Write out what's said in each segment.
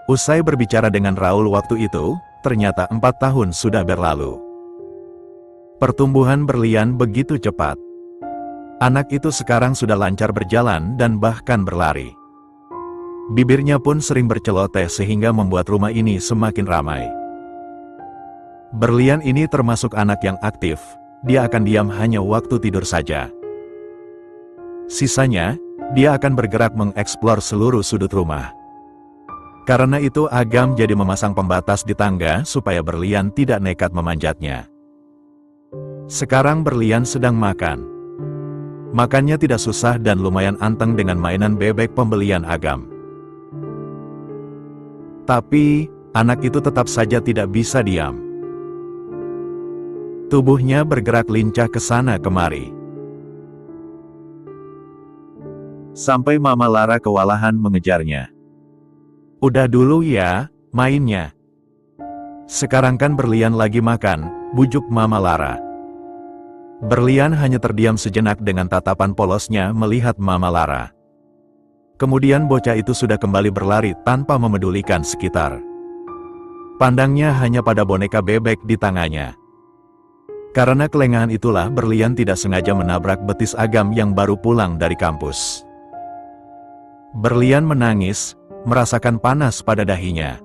Usai berbicara dengan Raul waktu itu, ternyata 4 tahun sudah berlalu. Pertumbuhan berlian begitu cepat. Anak itu sekarang sudah lancar berjalan dan bahkan berlari. Bibirnya pun sering berceloteh sehingga membuat rumah ini semakin ramai. Berlian ini termasuk anak yang aktif, dia akan diam hanya waktu tidur saja. Sisanya, dia akan bergerak mengeksplor seluruh sudut rumah. Karena itu Agam jadi memasang pembatas di tangga supaya berlian tidak nekat memanjatnya. Sekarang berlian sedang makan. Makannya tidak susah dan lumayan anteng dengan mainan bebek pembelian Agam. Tapi, anak itu tetap saja tidak bisa diam. Tubuhnya bergerak lincah ke sana kemari. Sampai Mama Lara kewalahan mengejarnya. "Udah dulu ya, mainnya. Sekarang kan berlian lagi makan," bujuk Mama Lara. Berlian hanya terdiam sejenak dengan tatapan polosnya melihat Mama Lara. Kemudian bocah itu sudah kembali berlari tanpa memedulikan sekitar. Pandangnya hanya pada boneka bebek di tangannya. Karena kelengahan itulah berlian tidak sengaja menabrak betis Agam yang baru pulang dari kampus. Berlian menangis, merasakan panas pada dahinya.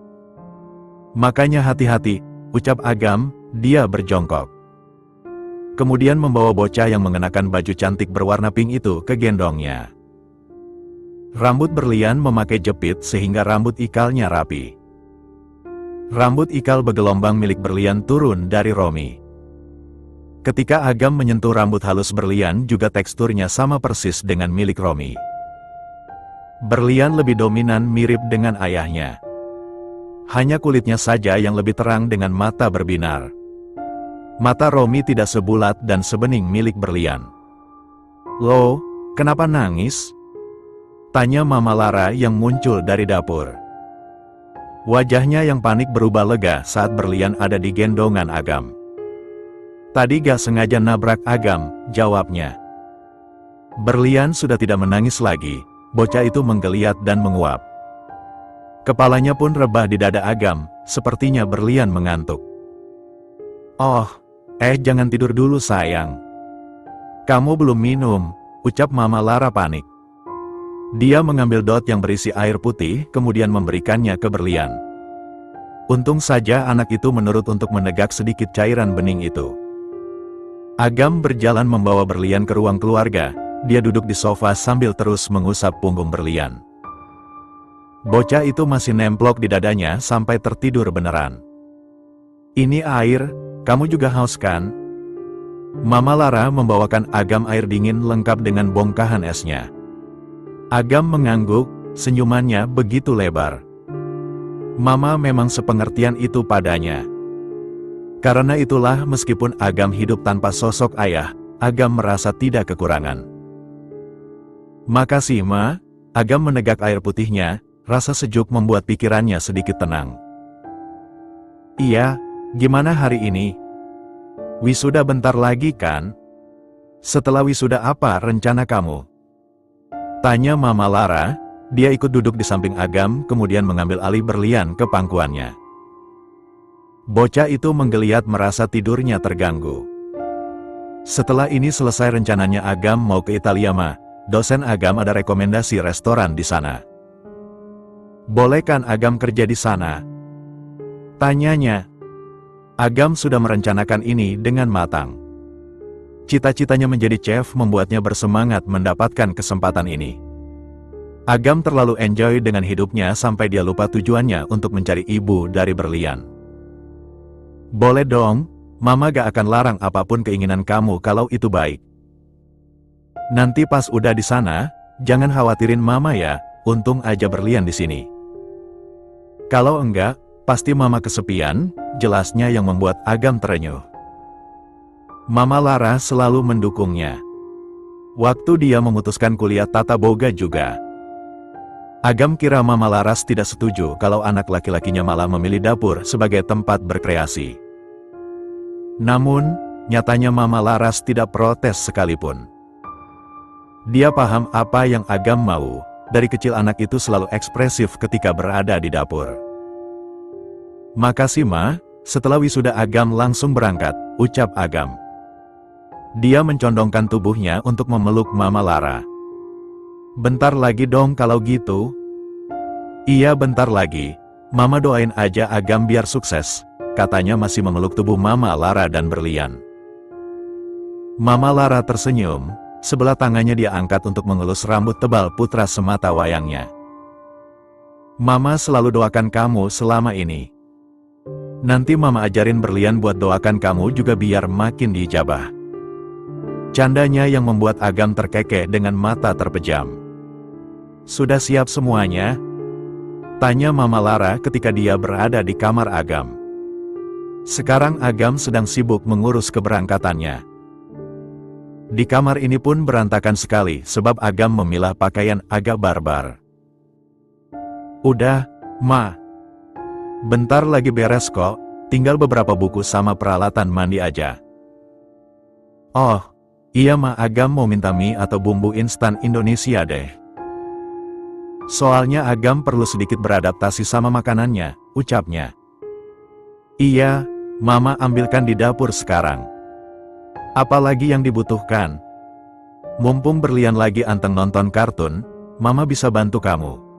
"Makanya hati-hati," ucap Agam, dia berjongkok. Kemudian membawa bocah yang mengenakan baju cantik berwarna pink itu ke gendongnya. Rambut berlian memakai jepit sehingga rambut ikalnya rapi. Rambut ikal bergelombang milik berlian turun dari Romi. Ketika Agam menyentuh rambut halus berlian juga teksturnya sama persis dengan milik Romi. Berlian lebih dominan mirip dengan ayahnya. Hanya kulitnya saja yang lebih terang dengan mata berbinar. Mata Romi tidak sebulat dan sebening milik berlian. "Lo, kenapa nangis?" tanya Mama Lara yang muncul dari dapur. Wajahnya yang panik berubah lega saat berlian ada di gendongan Agam. "Tadi gak sengaja nabrak Agam," jawabnya. Berlian sudah tidak menangis lagi. Bocah itu menggeliat dan menguap. Kepalanya pun rebah di dada Agam, sepertinya berlian mengantuk. "Oh, jangan tidur dulu sayang. Kamu belum minum," ucap Mama Lara panik. Dia mengambil dot yang berisi air putih, kemudian memberikannya ke berlian. Untung saja anak itu menurut untuk menegak sedikit cairan bening itu. Agam berjalan membawa berlian ke ruang keluarga. Dia duduk di sofa sambil terus mengusap punggung berlian. Bocah itu masih nemplok di dadanya sampai tertidur beneran. "Ini air, kamu juga haus kan?" Mama Lara membawakan Agam air dingin lengkap dengan bongkahan esnya. Agam mengangguk, senyumannya begitu lebar. Mama memang sepengertian itu padanya. Karena itulah meskipun Agam hidup tanpa sosok ayah, Agam merasa tidak kekurangan. "Makasih Ma," Agam menegak air putihnya, rasa sejuk membuat pikirannya sedikit tenang. "Iya, gimana hari ini? Wisuda bentar lagi kan? Setelah wisuda apa rencana kamu?" tanya Mama Lara. Dia ikut duduk di samping Agam kemudian mengambil alih berlian ke pangkuannya. Bocah itu menggeliat merasa tidurnya terganggu. Setelah ini selesai rencananya Agam mau ke Italia Ma. Dosen Agam ada rekomendasi restoran di sana. "Boleh kan Agam kerja di sana?" tanyanya. Agam sudah merencanakan ini dengan matang. Cita-citanya menjadi chef membuatnya bersemangat mendapatkan kesempatan ini. Agam terlalu enjoy dengan hidupnya sampai dia lupa tujuannya untuk mencari ibu dari berlian. "Boleh dong, Mama gak akan larang apapun keinginan kamu kalau itu baik. Nanti pas udah di sana, jangan khawatirin Mama ya, untung aja berlian di sini. Kalau enggak, pasti Mama kesepian," jelasnya yang membuat Agam terenyuh. Mama Lara selalu mendukungnya. Waktu dia memutuskan kuliah tata boga juga. Agam kira Mama Laras tidak setuju kalau anak laki-lakinya malah memilih dapur sebagai tempat berkreasi. Namun, nyatanya Mama Laras tidak protes sekalipun. Dia paham apa yang Agam mau. Dari kecil anak itu selalu ekspresif ketika berada di dapur. Makasih Ma, setelah wisuda Agam langsung berangkat, ucap Agam. Dia mencondongkan tubuhnya untuk memeluk Mama Lara. Bentar lagi dong kalau gitu. Iya bentar lagi, Mama doain aja Agam biar sukses, katanya masih memeluk tubuh Mama Lara dan berlian. Mama Lara tersenyum, sebelah tangannya dia angkat untuk mengelus rambut tebal putra semata wayangnya. Mama selalu doakan kamu selama ini. Nanti Mama ajarin berlian buat doakan kamu juga biar makin diijabah. Candanya yang membuat Agam terkekeh dengan mata terpejam. Sudah siap semuanya? Tanya Mama Lara ketika dia berada di kamar Agam. Sekarang Agam sedang sibuk mengurus keberangkatannya. Di kamar ini pun berantakan sekali sebab Agam memilah pakaian agak barbar. Udah, Ma. Bentar lagi beres kok, tinggal beberapa buku sama peralatan mandi aja. Oh, iya Ma, Agam mau minta mie atau bumbu instan Indonesia deh. Soalnya Agam perlu sedikit beradaptasi sama makanannya, ucapnya. Iya, Mama ambilkan di dapur sekarang. Apalagi yang dibutuhkan? Mumpung berlian lagi anteng nonton kartun, Mama bisa bantu kamu.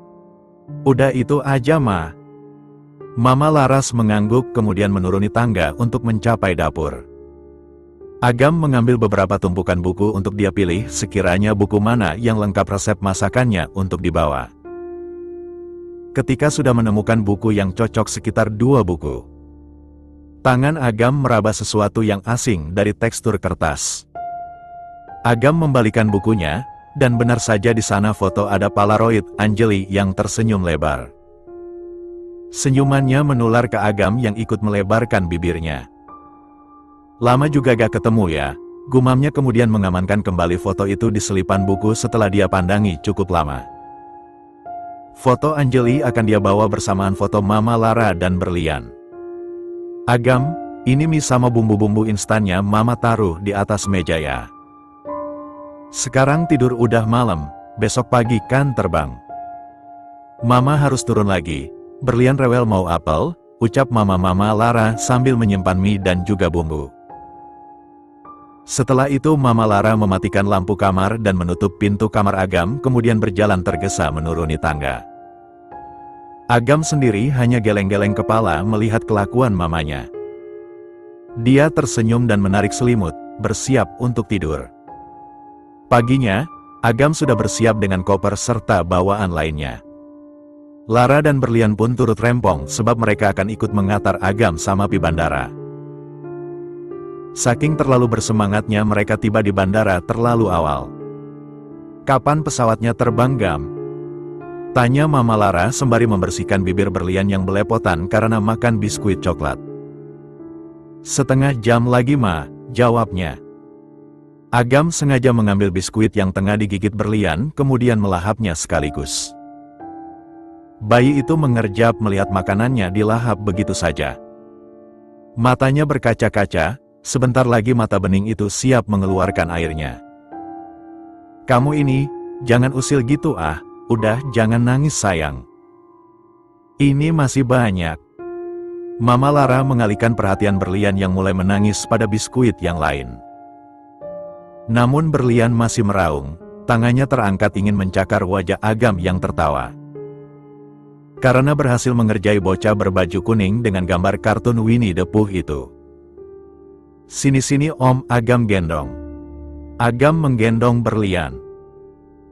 Udah itu aja Ma. Mama Laras mengangguk kemudian menuruni tangga untuk mencapai dapur. Agam mengambil beberapa tumpukan buku untuk dia pilih sekiranya buku mana yang lengkap resep masakannya untuk dibawa. Ketika sudah menemukan buku yang cocok sekitar 2 buku, tangan Agam meraba sesuatu yang asing dari tekstur kertas. Agam membalikan bukunya, dan benar saja di sana foto ada Polaroid Anjali yang tersenyum lebar. Senyumannya menular ke Agam yang ikut melebarkan bibirnya. Lama juga gak ketemu ya, gumamnya kemudian mengamankan kembali foto itu di selipan buku setelah dia pandangi cukup lama. Foto Anjali akan dia bawa bersamaan foto Mama Lara dan berlian. Agam, ini mie sama bumbu-bumbu instannya Mama taruh di atas meja ya. Sekarang tidur udah malam, besok pagi kan terbang. Mama harus turun lagi, berlian rewel mau apel, ucap Mama Lara sambil menyimpan mie dan juga bumbu. Setelah itu Mama Lara mematikan lampu kamar dan menutup pintu kamar Agam kemudian berjalan tergesa menuruni tangga. Agam sendiri hanya geleng-geleng kepala melihat kelakuan mamanya. Dia tersenyum dan menarik selimut, bersiap untuk tidur. Paginya, Agam sudah bersiap dengan koper serta bawaan lainnya. Lara dan berlian pun turut rempong sebab mereka akan ikut mengantar Agam sama pi bandara. Saking terlalu bersemangatnya mereka tiba di bandara terlalu awal. Kapan pesawatnya terbang Gam? Tanya Mama Lara sembari membersihkan bibir berlian yang belepotan karena makan biskuit coklat. Setengah jam lagi Ma, jawabnya. Agam sengaja mengambil biskuit yang tengah digigit berlian kemudian melahapnya sekaligus. Bayi itu mengerjap melihat makanannya dilahap begitu saja. Matanya berkaca-kaca, sebentar lagi mata bening itu siap mengeluarkan airnya. Kamu ini, jangan usil gitu ah, udah jangan nangis sayang. Ini masih banyak. Mama Lara mengalihkan perhatian berlian yang mulai menangis pada biskuit yang lain. Namun berlian masih meraung, tangannya terangkat ingin mencakar wajah Agam yang tertawa. Karena berhasil mengerjai bocah berbaju kuning dengan gambar kartun Winnie the Pooh itu. Sini-sini Om, Agam gendong. Agam menggendong berlian.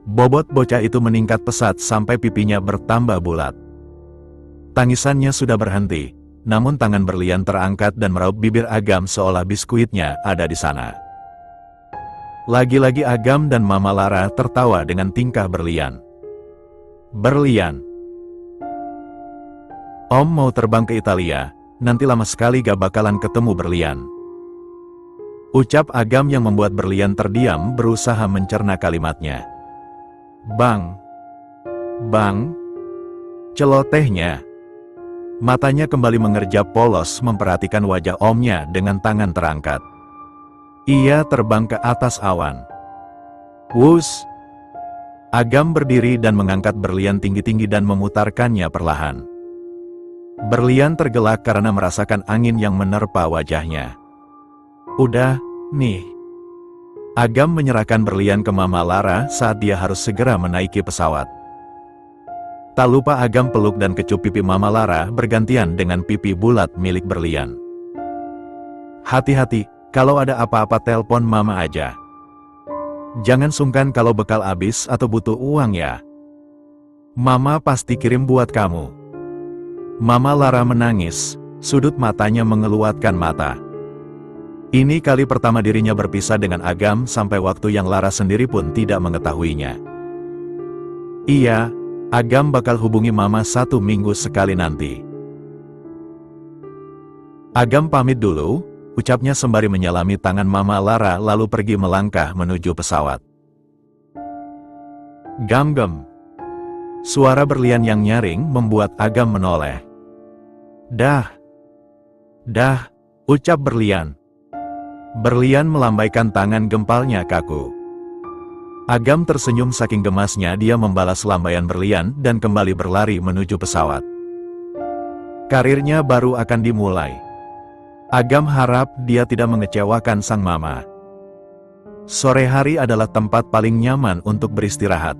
Bobot bocah itu meningkat pesat sampai pipinya bertambah bulat. Tangisannya sudah berhenti, namun tangan berlian terangkat dan meraup bibir Agam seolah biskuitnya ada di sana. Lagi-lagi Agam dan Mama Lara tertawa dengan tingkah berlian. Berlian. Om mau terbang ke Italia, nanti lama sekali gak bakalan ketemu berlian. Ucap Agam yang membuat berlian terdiam berusaha mencerna kalimatnya. Bang. Bang. Celotehnya. Matanya kembali mengerjap polos memperhatikan wajah omnya dengan tangan terangkat. Ia terbang ke atas awan. Wus! Agam berdiri dan mengangkat berlian tinggi-tinggi dan memutarkannya perlahan. Berlian tergelak karena merasakan angin yang menerpa wajahnya. Udah, nih. Agam menyerahkan berlian ke Mama Lara saat dia harus segera menaiki pesawat. Tak lupa Agam peluk dan kecup pipi Mama Lara bergantian dengan pipi bulat milik berlian. Hati-hati, kalau ada apa-apa telpon Mama aja. Jangan sungkan kalau bekal habis atau butuh uang ya. Mama pasti kirim buat kamu. Mama Lara menangis, sudut matanya mengeluatkan mata. Ini kali pertama dirinya berpisah dengan Agam sampai waktu yang Lara sendiri pun tidak mengetahuinya. Iya, Agam bakal hubungi Mama 1 minggu sekali nanti. Agam pamit dulu, ucapnya sembari menyalami tangan Mama Lara lalu pergi melangkah menuju pesawat. Gam-gam. Suara berlian yang nyaring membuat Agam menoleh. Dah, ucap berlian. Berlian melambaikan tangan gempalnya kaku. Agam tersenyum saking gemasnya dia membalas lambaian berlian dan kembali berlari menuju pesawat. Karirnya baru akan dimulai. Agam harap dia tidak mengecewakan sang mama. Sore hari adalah tempat paling nyaman untuk beristirahat.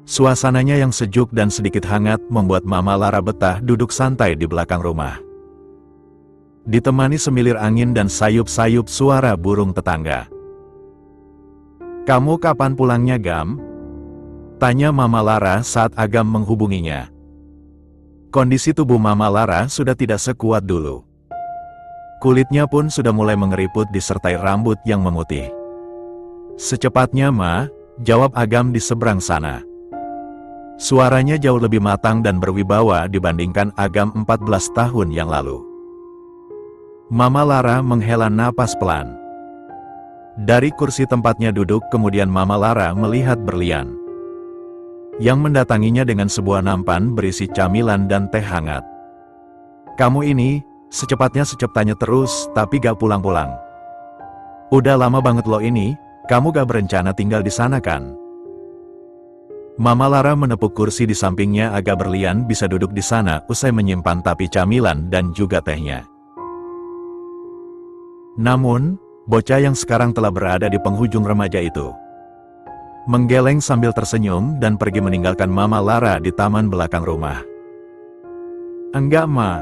Suasananya yang sejuk dan sedikit hangat membuat Mama Lara betah duduk santai di belakang rumah. Ditemani semilir angin dan sayup-sayup suara burung tetangga. Kamu kapan pulangnya, Gam? Tanya Mama Lara saat Agam menghubunginya. Kondisi tubuh Mama Lara sudah tidak sekuat dulu. Kulitnya pun sudah mulai mengeriput disertai rambut yang memutih. Secepatnya, Ma, jawab Agam di seberang sana. Suaranya jauh lebih matang dan berwibawa dibandingkan Agam 14 tahun yang lalu. Mama Lara menghela napas pelan. Dari kursi tempatnya duduk kemudian Mama Lara melihat berlian. Yang mendatanginya dengan sebuah nampan berisi camilan dan teh hangat. Kamu ini, secepatnya terus tapi gak pulang-pulang. Udah lama banget lo ini, kamu gak berencana tinggal di sana kan? Mama Lara menepuk kursi di sampingnya agar berlian bisa duduk di sana usai menyimpan tapi camilan dan juga tehnya. Namun, bocah yang sekarang telah berada di penghujung remaja itu menggeleng sambil tersenyum dan pergi meninggalkan Mama Lara di taman belakang rumah. Enggak, Ma.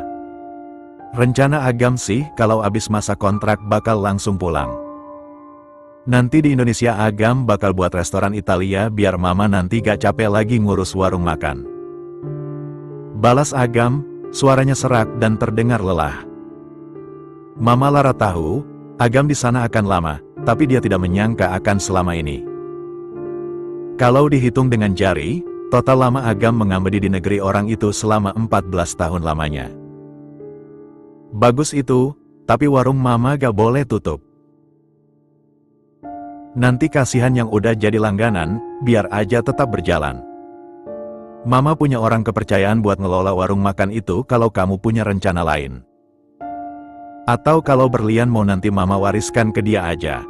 Rencana Agam sih kalau habis masa kontrak bakal langsung pulang. Nanti di Indonesia Agam bakal buat restoran Italia biar Mama nanti gak capek lagi ngurus warung makan. Balas Agam, suaranya serak dan terdengar lelah. Mama Lara tahu, Agam di sana akan lama, tapi dia tidak menyangka akan selama ini. Kalau dihitung dengan jari, total lama Agam mengabdi di negeri orang itu selama 14 tahun lamanya. Bagus itu, tapi warung Mama gak boleh tutup. Nanti kasihan yang udah jadi langganan, biar aja tetap berjalan. Mama punya orang kepercayaan buat ngelola warung makan itu kalau kamu punya rencana lain. Atau kalau berlian mau nanti Mama wariskan ke dia aja.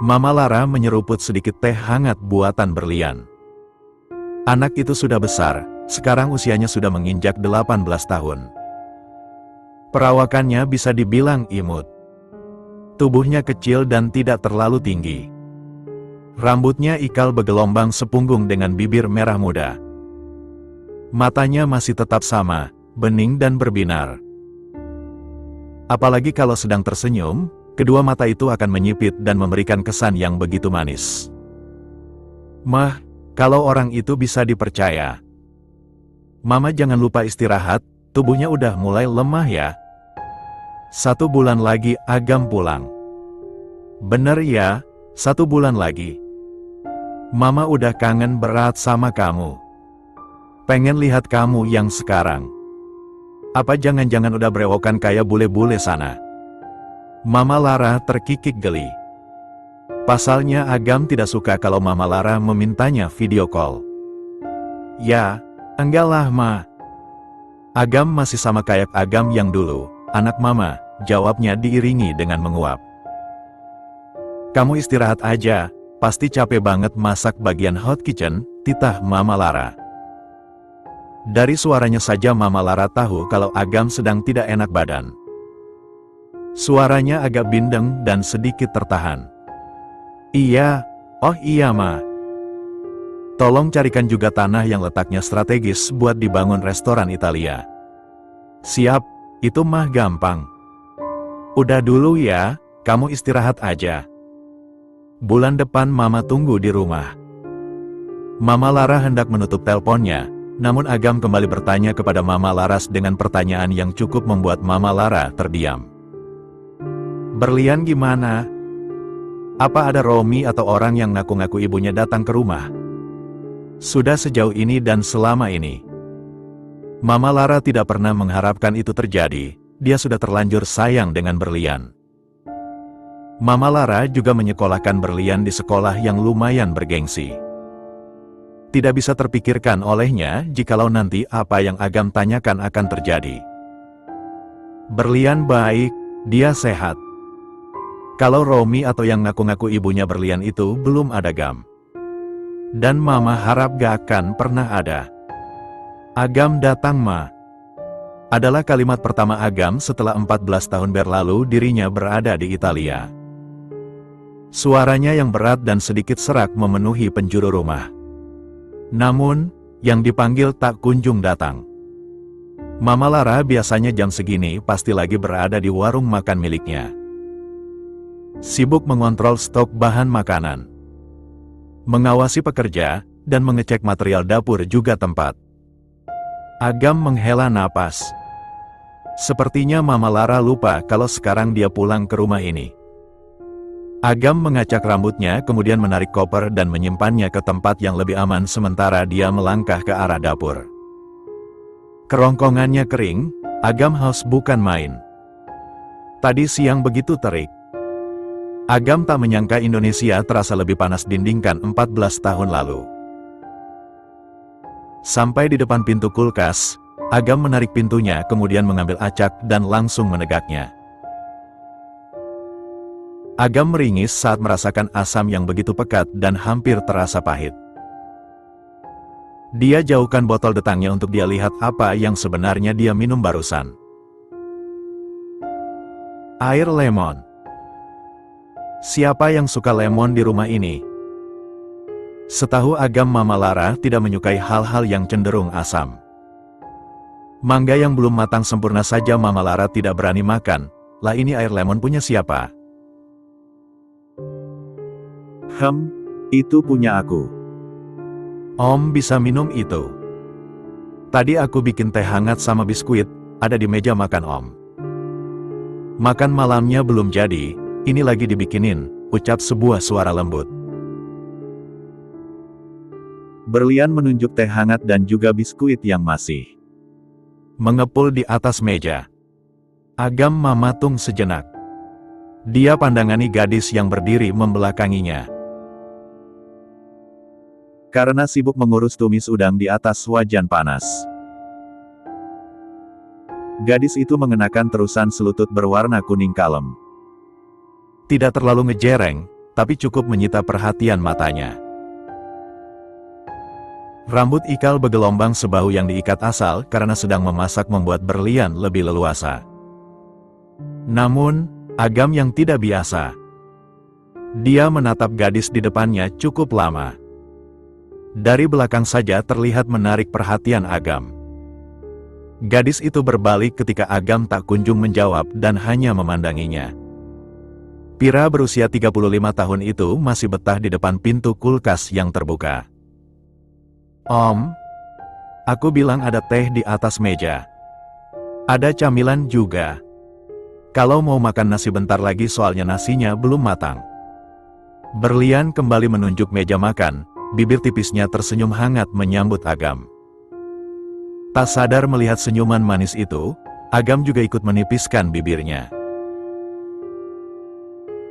Mama Lara menyeruput sedikit teh hangat buatan berlian. Anak itu sudah besar, sekarang usianya sudah menginjak 18 tahun. Perawakannya bisa dibilang imut. Tubuhnya kecil dan tidak terlalu tinggi. Rambutnya ikal bergelombang sepunggung dengan bibir merah muda. Matanya masih tetap sama, bening dan berbinar. Apalagi kalau sedang tersenyum, kedua mata itu akan menyipit dan memberikan kesan yang begitu manis. Mah, kalau orang itu bisa dipercaya. Mama jangan lupa istirahat, tubuhnya udah mulai lemah ya. 1 bulan lagi Agam pulang. Bener ya, 1 bulan lagi. Mama udah kangen berat sama kamu. Pengen lihat kamu yang sekarang. Apa jangan-jangan udah berewokan kayak bule-bule sana? Mama Lara terkikik geli. Pasalnya Agam tidak suka kalau Mama Lara memintanya video call. Ya, enggak lah Ma. Agam masih sama kayak Agam yang dulu. Anak Mama, jawabnya diiringi dengan menguap. Kamu istirahat aja, pasti capek banget masak bagian hot kitchen, titah Mama Lara. Dari suaranya saja Mama Lara tahu kalau Agam sedang tidak enak badan. Suaranya agak bindeng dan sedikit tertahan. Iya, oh iya Ma. Tolong carikan juga tanah yang letaknya strategis buat dibangun restoran Italia. Siap, itu mah gampang. Udah dulu ya, kamu istirahat aja. Bulan depan Mama tunggu di rumah. Mama Lara hendak menutup teleponnya, namun Agam kembali bertanya kepada Mama Laras dengan pertanyaan yang cukup membuat Mama Lara terdiam. Berlian gimana? Apa ada Romi atau orang yang ngaku-ngaku ibunya datang ke rumah? Sudah sejauh ini dan selama ini. Mama Lara tidak pernah mengharapkan itu terjadi, dia sudah terlanjur sayang dengan Berlian. Mama Lara juga menyekolahkan Berlian di sekolah yang lumayan bergengsi. Tidak bisa terpikirkan olehnya jikalau nanti apa yang Agam tanyakan akan terjadi. Berlian baik, dia sehat. Kalau Romi atau yang ngaku-ngaku ibunya Berlian itu belum ada Gam. Dan Mama harap gak akan pernah ada. Agam datang Ma. Adalah kalimat pertama Agam setelah 14 tahun berlalu dirinya berada di Italia. Suaranya yang berat dan sedikit serak memenuhi penjuru rumah. Namun, yang dipanggil tak kunjung datang. Mama Lara biasanya jam segini pasti lagi berada di warung makan miliknya. Sibuk mengontrol stok bahan makanan, mengawasi pekerja, dan mengecek material dapur juga tempat. Agam menghela napas. Sepertinya Mama Lara lupa kalau sekarang dia pulang ke rumah ini. Agam mengacak rambutnya kemudian menarik koper dan menyimpannya ke tempat yang lebih aman sementara dia melangkah ke arah dapur. Kerongkongannya kering, Agam haus bukan main. Tadi siang begitu terik. Agam tak menyangka Indonesia terasa lebih panas dibandingkan 14 tahun lalu. Sampai di depan pintu kulkas, Agam menarik pintunya kemudian mengambil acak dan langsung menegaknya. Agam meringis saat merasakan asam yang begitu pekat dan hampir terasa pahit. Dia jauhkan botol detangnya untuk dia lihat apa yang sebenarnya dia minum barusan. Air lemon. Siapa yang suka lemon di rumah ini? Setahu Agam Mama Lara tidak menyukai hal-hal yang cenderung asam. Mangga yang belum matang sempurna saja Mama Lara tidak berani makan, lah ini air lemon punya siapa? Itu punya aku. Om bisa minum itu. Tadi aku bikin teh hangat sama biskuit, ada di meja makan Om. Makan malamnya belum jadi, ini lagi dibikinin, ucap sebuah suara lembut. Berlian menunjuk teh hangat dan juga biskuit yang masih mengepul di atas meja. Agam mematung sejenak. Dia pandangani gadis yang berdiri membelakanginya. Karena sibuk mengurus tumis udang di atas wajan panas. Gadis itu mengenakan terusan selutut berwarna kuning kalem. Tidak terlalu ngejereng, tapi cukup menyita perhatian matanya. Rambut ikal bergelombang sebahu yang diikat asal karena sedang memasak membuat Berlian lebih leluasa. Namun, Agam yang tidak biasa. Dia menatap gadis di depannya cukup lama. Dari belakang saja terlihat menarik perhatian Agam. Gadis itu berbalik ketika Agam tak kunjung menjawab dan hanya memandanginya. Pira berusia 35 tahun itu masih betah di depan pintu kulkas yang terbuka. Om, aku bilang ada teh di atas meja. Ada camilan juga. Kalau mau makan nasi bentar lagi soalnya nasinya belum matang. Berlian kembali menunjuk meja makan. Bibir tipisnya tersenyum hangat menyambut Agam. Tak sadar melihat senyuman manis itu, Agam juga ikut menipiskan bibirnya.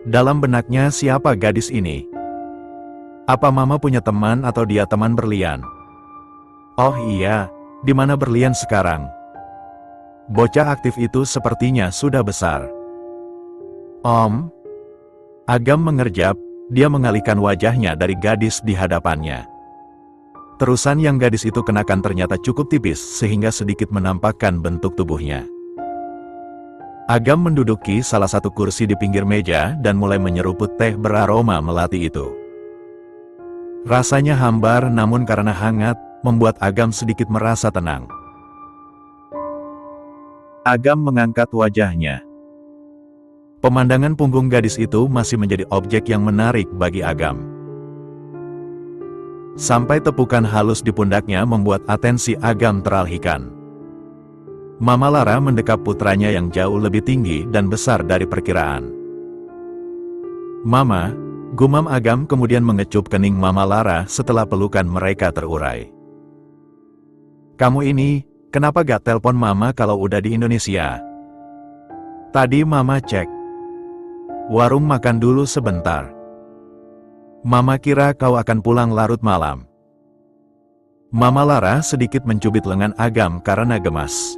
Dalam benaknya siapa gadis ini? Apa Mama punya teman atau dia teman Berlian? Oh iya, di mana Berlian sekarang? Bocah aktif itu sepertinya sudah besar. Om? Agam mengerjap. Dia mengalihkan wajahnya dari gadis di hadapannya. Terusan yang gadis itu kenakan ternyata cukup tipis sehingga sedikit menampakkan bentuk tubuhnya. Agam menduduki salah satu kursi di pinggir meja dan mulai menyeruput teh beraroma melati itu. Rasanya hambar namun karena hangat, membuat Agam sedikit merasa tenang. Agam mengangkat wajahnya. Pemandangan punggung gadis itu masih menjadi objek yang menarik bagi Agam. Sampai tepukan halus di pundaknya membuat atensi Agam teralihkan. Mama Lara mendekap putranya yang jauh lebih tinggi dan besar dari perkiraan. "Mama," gumam Agam kemudian mengecup kening Mama Lara setelah pelukan mereka terurai. "Kamu ini, kenapa gak telpon Mama kalau udah di Indonesia? Tadi Mama cek. Warung makan dulu sebentar. Mama kira kau akan pulang larut malam." Mama Lara sedikit mencubit lengan Agam karena gemas.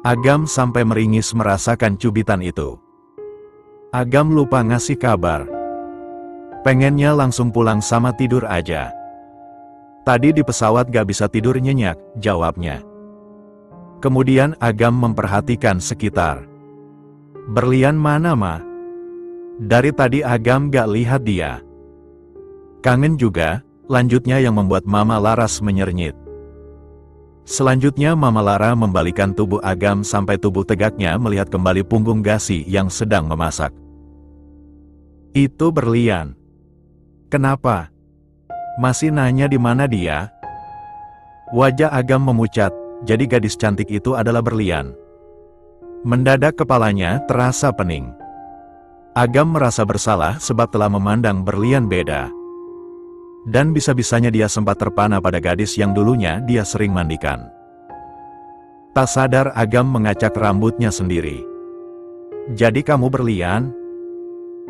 Agam sampai meringis merasakan cubitan itu. Agam lupa ngasih kabar. Pengennya langsung pulang sama tidur aja. "Tadi di pesawat gak bisa tidur nyenyak," jawabnya. Kemudian Agam memperhatikan sekitar. "Berlian mana, Ma? Dari tadi Agam gak lihat dia." "Kangen juga," lanjutnya yang membuat Mama Laras menyernyit. Selanjutnya Mama Lara membalikan tubuh Agam sampai tubuh tegaknya melihat kembali punggung Gasi yang sedang memasak. "Itu berlian. Kenapa? Masih nanya di mana dia?" Wajah Agam memucat, jadi gadis cantik itu adalah berlian. Mendadak kepalanya terasa pening. Agam merasa bersalah sebab telah memandang berlian beda. Dan bisa-bisanya dia sempat terpana pada gadis yang dulunya dia sering mandikan. Tak sadar Agam mengacak rambutnya sendiri. "Jadi kamu berlian?"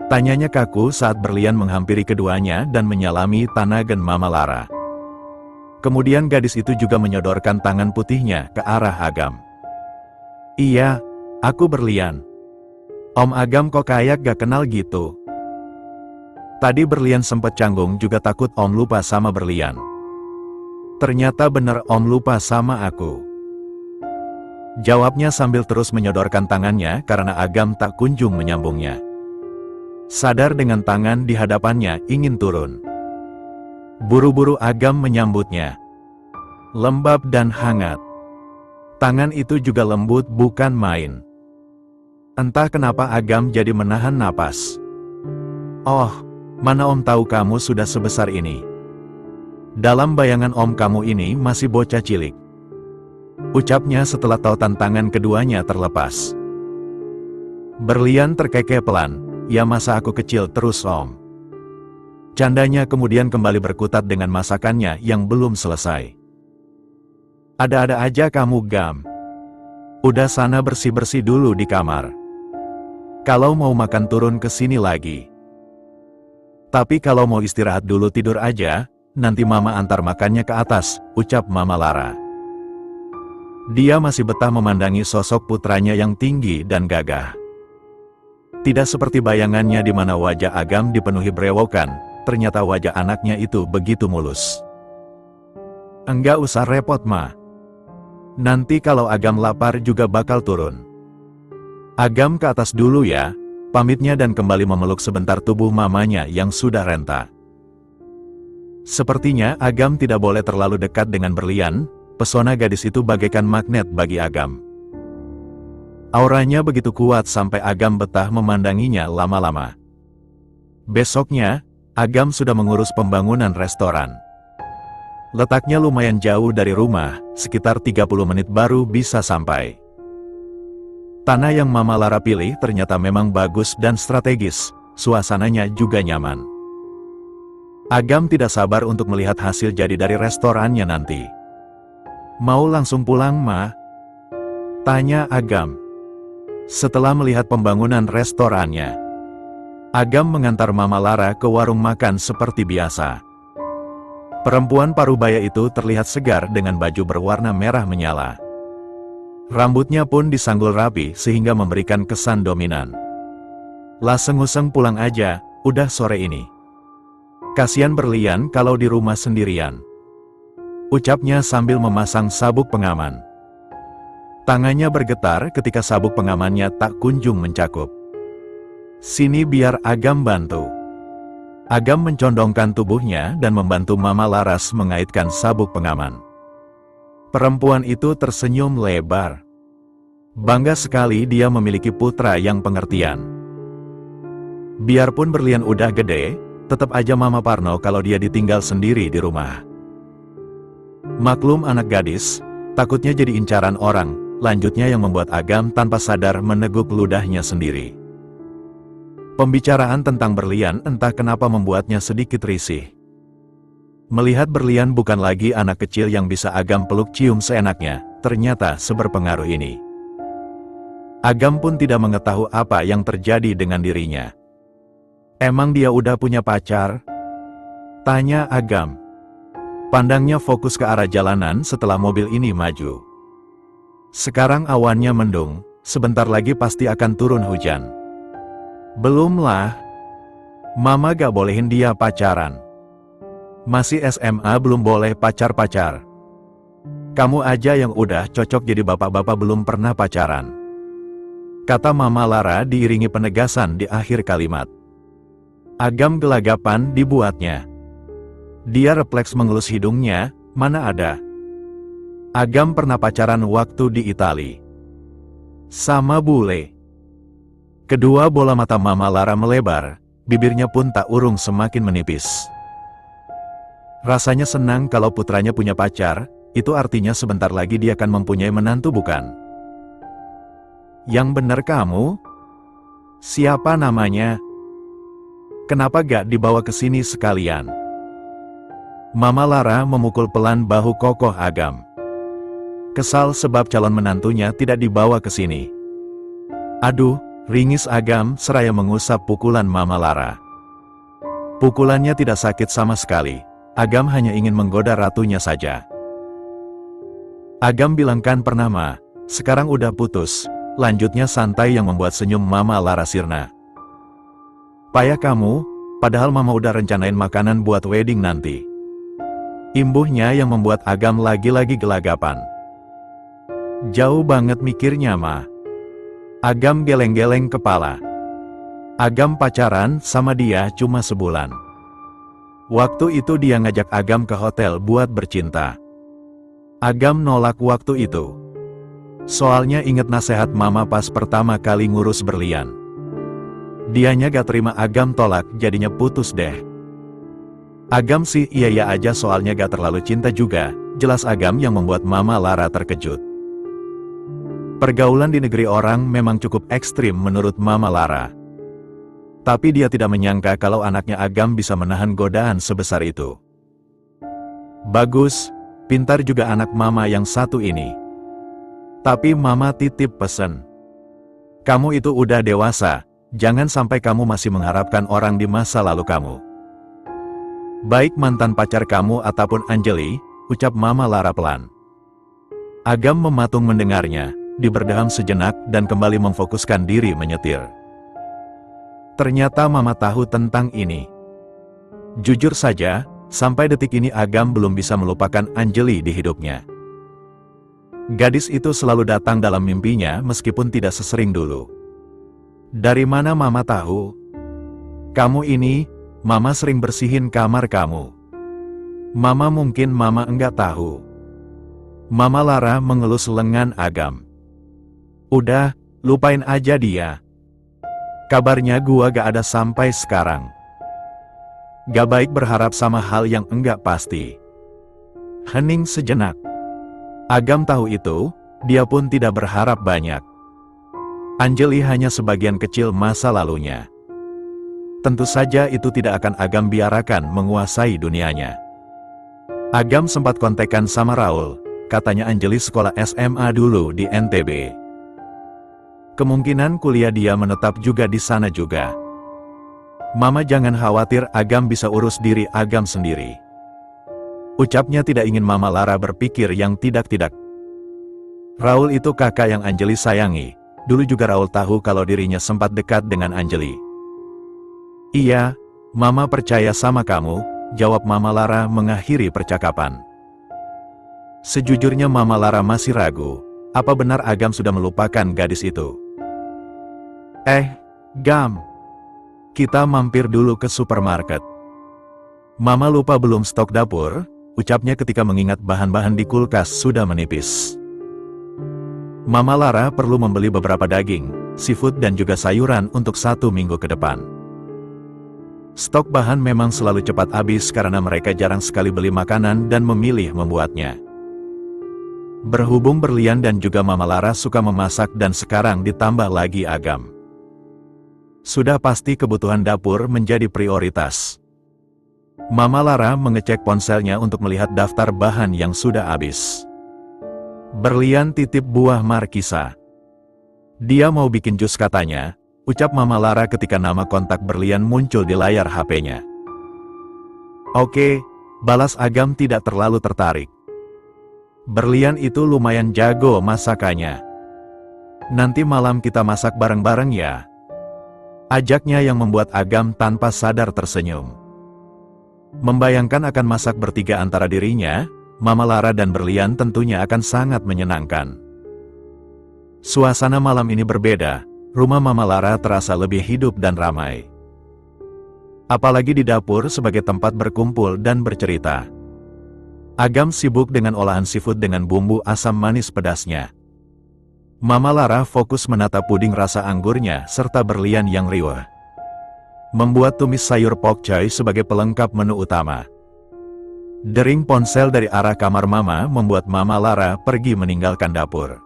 tanyanya kaku saat berlian menghampiri keduanya dan menyalami tanagan Mama Lara. Kemudian gadis itu juga menyodorkan tangan putihnya ke arah Agam. "Iya, aku berlian. Om Agam kok kayak gak kenal gitu?" Tadi berlian sempat canggung juga takut Om lupa sama berlian. "Ternyata bener Om lupa sama aku," jawabnya sambil terus menyodorkan tangannya karena Agam tak kunjung menyambungnya. Sadar dengan tangan di hadapannya ingin turun. Buru-buru Agam menyambutnya. Lembab dan hangat. Tangan itu juga lembut bukan main. Entah kenapa Agam jadi menahan napas. "Oh, mana Om tahu kamu sudah sebesar ini. Dalam bayangan Om kamu ini masih bocah cilik," ucapnya setelah tautan tangan keduanya terlepas. Berlian terkekeh pelan, "Ya masa aku kecil terus Om." Candanya kemudian kembali berkutat dengan masakannya yang belum selesai. "Ada-ada aja kamu Gam. Udah sana bersih-bersih dulu di kamar. Kalau mau makan turun ke sini lagi. Tapi kalau mau istirahat dulu tidur aja, nanti Mama antar makannya ke atas," ucap Mama Lara. Dia masih betah memandangi sosok putranya yang tinggi dan gagah. Tidak seperti bayangannya di mana wajah Agam dipenuhi brewokan, ternyata wajah anaknya itu begitu mulus. "Enggak usah repot Ma. Nanti kalau Agam lapar juga bakal turun. Agam ke atas dulu ya," pamitnya dan kembali memeluk sebentar tubuh mamanya yang sudah renta. Sepertinya Agam tidak boleh terlalu dekat dengan berlian, pesona gadis itu bagaikan magnet bagi Agam. Auranya begitu kuat sampai Agam betah memandanginya lama-lama. Besoknya, Agam sudah mengurus pembangunan restoran. Letaknya lumayan jauh dari rumah, sekitar 30 menit baru bisa sampai. Tanah yang Mama Lara pilih ternyata memang bagus dan strategis, suasananya juga nyaman. Agam tidak sabar untuk melihat hasil jadi dari restorannya nanti. "Mau langsung pulang, Ma?" tanya Agam. Setelah melihat pembangunan restorannya, Agam mengantar Mama Lara ke warung makan seperti biasa. Perempuan parubaya itu terlihat segar dengan baju berwarna merah menyala. Rambutnya pun disanggul rapi sehingga memberikan kesan dominan. "Lah senguseng pulang aja, udah sore ini. Kasian berlian kalau di rumah sendirian." ucapnya sambil memasang sabuk pengaman. Tangannya bergetar ketika sabuk pengamannya tak kunjung mencakup. Sini biar Agam bantu. Agam mencondongkan tubuhnya dan membantu Mama Laras mengaitkan sabuk pengaman. Perempuan itu tersenyum lebar. Bangga sekali dia memiliki putra yang pengertian. Biarpun berlian udah gede, tetap aja Mama Parno kalau dia ditinggal sendiri di rumah. Maklum anak gadis, takutnya jadi incaran orang, lanjutnya yang membuat Agam tanpa sadar meneguk ludahnya sendiri. Pembicaraan tentang berlian entah kenapa membuatnya sedikit risih. Melihat berlian bukan lagi anak kecil yang bisa Agam peluk cium seenaknya, ternyata seberpengaruh ini. Agam pun tidak mengetahui apa yang terjadi dengan dirinya. Emang dia udah punya pacar? Tanya Agam. Pandangnya fokus ke arah jalanan setelah mobil ini maju. Sekarang awannya mendung, sebentar lagi pasti akan turun hujan. Belumlah. Mama gak bolehin dia pacaran. Masih SMA belum boleh pacar-pacar. Kamu aja yang udah cocok jadi bapak-bapak belum pernah pacaran. Kata Mama Lara diiringi penegasan di akhir kalimat. Agam gelagapan dibuatnya. Dia refleks mengelus hidungnya, mana ada. Agam pernah pacaran waktu di Itali. Sama bule. Kedua bola mata Mama Lara melebar, bibirnya pun tak urung semakin menipis. Rasanya senang kalau putranya punya pacar, itu artinya sebentar lagi dia akan mempunyai menantu bukan? Yang benar kamu? Siapa namanya? Kenapa gak dibawa ke sini sekalian? Mama Lara memukul pelan bahu kokoh Agam. Kesal sebab calon menantunya tidak dibawa ke sini. Aduh, ringis Agam seraya mengusap pukulan Mama Lara. Pukulannya tidak sakit sama sekali. Agam hanya ingin menggoda ratunya saja. Agam bilangkan pernah Ma, sekarang udah putus. Lanjutnya santai yang membuat senyum Mama Lara sirna. Payah kamu, padahal Mama udah rencanain makanan buat wedding nanti. Imbuhnya yang membuat Agam lagi-lagi gelagapan. Jauh banget mikirnya Ma. Agam geleng-geleng kepala. Agam pacaran sama dia cuma sebulan. Waktu itu dia ngajak Agam ke hotel buat bercinta. Agam nolak waktu itu. Soalnya inget nasihat Mama pas pertama kali ngurus berlian. Dianya gak terima Agam tolak, jadinya putus deh. Agam sih iya-iya aja soalnya gak terlalu cinta juga, jelas Agam yang membuat Mama Lara terkejut. Pergaulan di negeri orang memang cukup ekstrim menurut Mama Lara. Tapi dia tidak menyangka kalau anaknya Agam bisa menahan godaan sebesar itu. Bagus, pintar juga anak Mama yang satu ini. Tapi Mama titip pesan. Kamu itu udah dewasa, jangan sampai kamu masih mengharapkan orang di masa lalu kamu. Baik mantan pacar kamu ataupun Anjali, ucap Mama Lara pelan. Agam mematung mendengarnya, diberdeham sejenak dan kembali memfokuskan diri menyetir. Ternyata Mama tahu tentang ini. Jujur saja, sampai detik ini Agam belum bisa melupakan Anjali di hidupnya. Gadis itu selalu datang dalam mimpinya meskipun tidak sesering dulu. Dari mana Mama tahu? Kamu ini, Mama sering bersihin kamar kamu. Mama mungkin Mama enggak tahu. Mama Lara mengelus lengan Agam. Udah, lupain aja dia. Kabarnya gua gak ada sampai sekarang. Gak baik berharap sama hal yang enggak pasti. Hening sejenak. Agam tahu itu, dia pun tidak berharap banyak. Anjali hanya sebagian kecil masa lalunya. Tentu saja itu tidak akan Agam biarkan menguasai dunianya. Agam sempat kontekan sama Raul, katanya Anjali sekolah SMA dulu di NTB. Kemungkinan kuliah dia menetap juga di sana juga. Mama jangan khawatir, Agam bisa urus diri Agam sendiri. Ucapnya tidak ingin Mama Lara berpikir yang tidak-tidak. Raul itu kakak yang Anjali sayangi. Dulu juga Raul tahu kalau dirinya sempat dekat dengan Anjali. Iya, Mama percaya sama kamu, jawab Mama Lara mengakhiri percakapan. Sejujurnya Mama Lara masih ragu, apa benar Agam sudah melupakan gadis itu? Gam, kita mampir dulu ke supermarket. Mama lupa belum stok dapur, ucapnya ketika mengingat bahan-bahan di kulkas sudah menipis. Mama Lara perlu membeli beberapa daging, seafood dan juga sayuran untuk 1 minggu ke depan. Stok bahan memang selalu cepat habis karena mereka jarang sekali beli makanan dan memilih membuatnya. Berhubung Berlian dan juga Mama Lara suka memasak dan sekarang ditambah lagi Agam, sudah pasti kebutuhan dapur menjadi prioritas. Mama Lara mengecek ponselnya untuk melihat daftar bahan yang sudah habis. Berlian titip buah markisa. Dia mau bikin jus katanya, ucap Mama Lara ketika nama kontak Berlian muncul di layar HP-nya. Oke, balas Agam tidak terlalu tertarik. Berlian itu lumayan jago masakannya. Nanti malam kita masak bareng-bareng ya. Ajaknya yang membuat Agam tanpa sadar tersenyum. Membayangkan akan masak bertiga antara dirinya, Mama Lara dan Berlian tentunya akan sangat menyenangkan. Suasana malam ini berbeda, rumah Mama Lara terasa lebih hidup dan ramai. Apalagi di dapur sebagai tempat berkumpul dan bercerita. Agam sibuk dengan olahan seafood dengan bumbu asam manis pedasnya. Mama Lara fokus menata puding rasa anggurnya serta Berlian yang riuh. Membuat tumis sayur pok choy sebagai pelengkap menu utama. Dering ponsel dari arah kamar Mama membuat Mama Lara pergi meninggalkan dapur.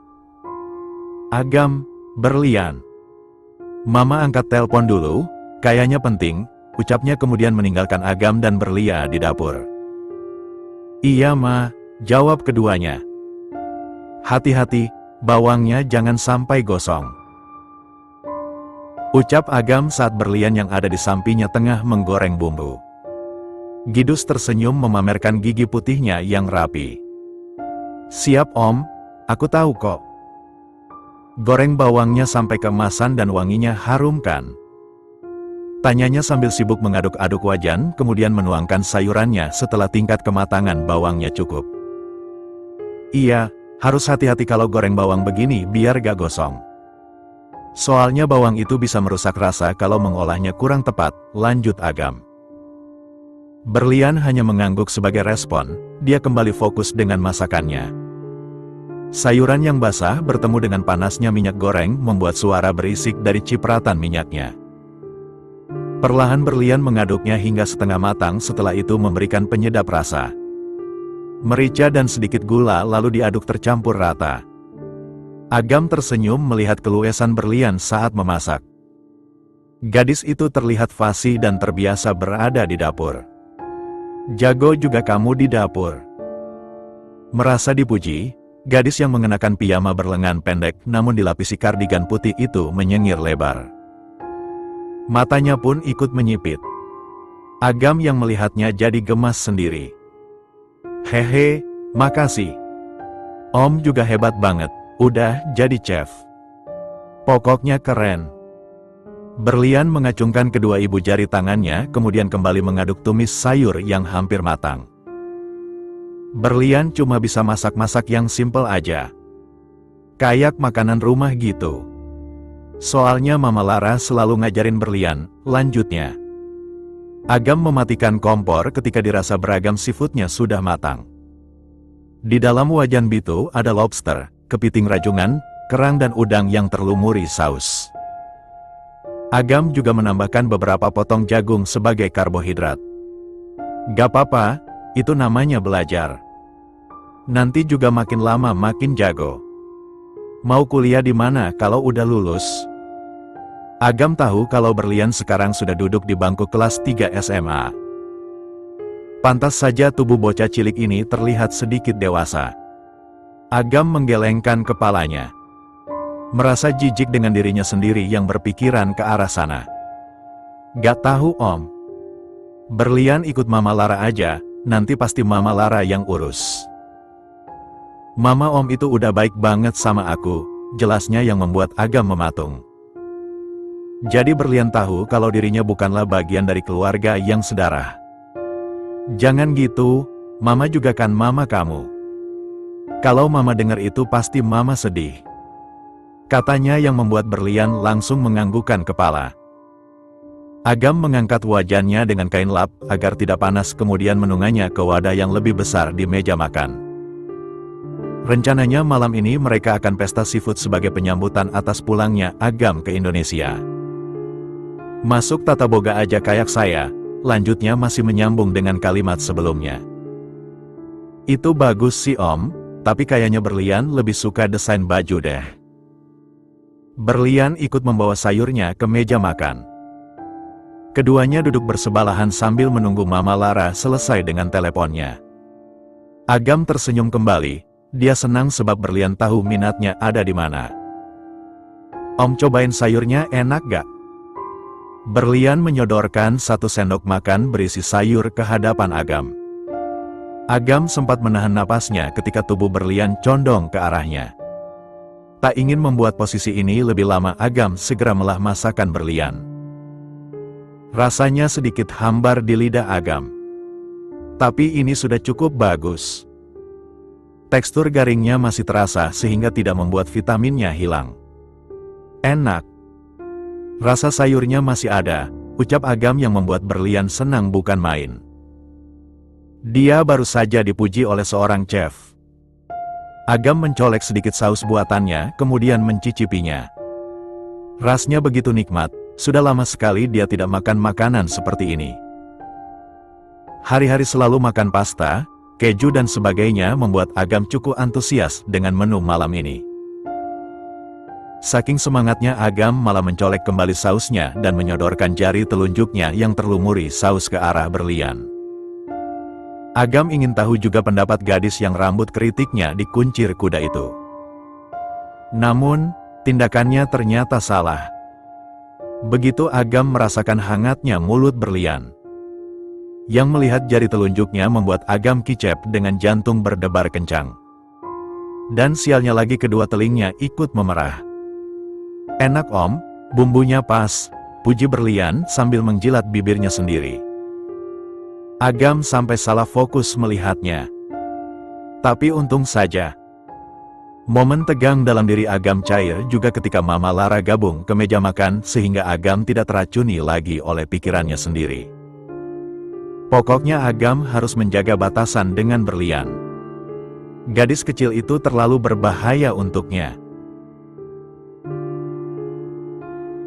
Agam, Berlian. Mama angkat telepon dulu, kayaknya penting, ucapnya kemudian meninggalkan Agam dan Berlian di dapur. Iya Ma, jawab keduanya. Hati-hati, bawangnya jangan sampai gosong. Ucap Agam saat Berlian yang ada di sampingnya tengah menggoreng bumbu. Gidus tersenyum memamerkan gigi putihnya yang rapi. Siap Om, aku tahu kok. Goreng bawangnya sampai keemasan dan wanginya harum kan? Tanyanya sambil sibuk mengaduk-aduk wajan, kemudian menuangkan sayurannya setelah tingkat kematangan bawangnya cukup. Iya, harus hati-hati kalau goreng bawang begini biar gak gosong. Soalnya bawang itu bisa merusak rasa kalau mengolahnya kurang tepat, lanjut Agam. Berlian hanya mengangguk sebagai respon, dia kembali fokus dengan masakannya. Sayuran yang basah bertemu dengan panasnya minyak goreng membuat suara berisik dari cipratan minyaknya. Perlahan Berlian mengaduknya hingga setengah matang, setelah itu memberikan penyedap rasa. Merica dan sedikit gula lalu diaduk tercampur rata. Agam tersenyum melihat keluasan Berlian saat memasak. Gadis itu terlihat fasih dan terbiasa berada di dapur. Jago juga kamu di dapur. Merasa dipuji, gadis yang mengenakan piyama berlengan pendek namun dilapisi kardigan putih itu menyengir lebar. Matanya pun ikut menyipit. Agam yang melihatnya jadi gemas sendiri. Hehe, makasih. Om juga hebat banget, udah jadi chef. Pokoknya keren. Berlian mengacungkan kedua ibu jari tangannya, kemudian kembali mengaduk tumis sayur yang hampir matang. Berlian cuma bisa masak-masak yang simple aja. Kayak makanan rumah gitu. Soalnya Mama Lara selalu ngajarin Berlian, lanjutnya. Agam mematikan kompor ketika dirasa beragam seafoodnya sudah matang. Di dalam wajan bitu ada lobster, kepiting rajungan, kerang dan udang yang terlumuri saus. Agam juga menambahkan beberapa potong jagung sebagai karbohidrat. Gak apa-apa, itu namanya belajar. Nanti juga makin lama makin jago. Mau kuliah di mana kalau udah lulus? Agam tahu kalau Berlian sekarang sudah duduk di bangku kelas 3 SMA. Pantas saja tubuh bocah cilik ini terlihat sedikit dewasa. Agam menggelengkan kepalanya. Merasa jijik dengan dirinya sendiri yang berpikiran ke arah sana. Gak tahu Om. Berlian ikut Mama Lara aja, nanti pasti Mama Lara yang urus. Mama Om itu udah baik banget sama aku, jelasnya yang membuat Agam mematung. Jadi Berlian tahu kalau dirinya bukanlah bagian dari keluarga yang sedarah. Jangan gitu, Mama juga kan mama kamu. Kalau Mama dengar itu pasti Mama sedih. Katanya yang membuat Berlian langsung menganggukkan kepala. Agam mengangkat wajannya dengan kain lap agar tidak panas kemudian menunganya ke wadah yang lebih besar di meja makan. Rencananya malam ini mereka akan pesta seafood sebagai penyambutan atas pulangnya Agam ke Indonesia. Masuk tata boga aja kayak saya, lanjutnya masih menyambung dengan kalimat sebelumnya. Itu bagus sih Om, tapi kayaknya Berlian lebih suka desain baju deh. Berlian ikut membawa sayurnya ke meja makan. Keduanya duduk bersebelahan sambil menunggu Mama Lara selesai dengan teleponnya. Agam tersenyum kembali, dia senang sebab Berlian tahu minatnya ada di mana. Om cobain sayurnya enak gak? Berlian menyodorkan 1 sendok makan berisi sayur ke hadapan Agam. Agam sempat menahan napasnya ketika tubuh Berlian condong ke arahnya. Tak ingin membuat posisi ini lebih lama, Agam segera melah masakan Berlian. Rasanya sedikit hambar di lidah Agam. Tapi ini sudah cukup bagus. Tekstur garingnya masih terasa sehingga tidak membuat vitaminnya hilang. Enak. Rasa sayurnya masih ada, ucap Agam yang membuat Berlian senang bukan main. Dia baru saja dipuji oleh seorang chef. Agam mencolek sedikit saus buatannya, kemudian mencicipinya. Rasanya begitu nikmat. Sudah lama sekali dia tidak makan makanan seperti ini. Hari-hari selalu makan pasta, keju dan sebagainya membuat Agam cukup antusias dengan menu malam ini. Saking semangatnya Agam malah mencolek kembali sausnya dan menyodorkan jari telunjuknya yang terlumuri saus ke arah Berlian. Agam ingin tahu juga pendapat gadis yang rambut keritiknya dikuncir kuda itu. Namun, tindakannya ternyata salah. Begitu Agam merasakan hangatnya mulut Berlian. Yang melihat jari telunjuknya membuat Agam kicep dengan jantung berdebar kencang. Dan sialnya lagi kedua telingnya ikut memerah. Enak Om, bumbunya pas, puji Berlian sambil menjilat bibirnya sendiri. Agam sampai salah fokus melihatnya. Tapi untung saja. Momen tegang dalam diri Agam cair juga ketika Mama Lara gabung ke meja makan sehingga Agam tidak teracuni lagi oleh pikirannya sendiri. Pokoknya Agam harus menjaga batasan dengan Berlian. Gadis kecil itu terlalu berbahaya untuknya.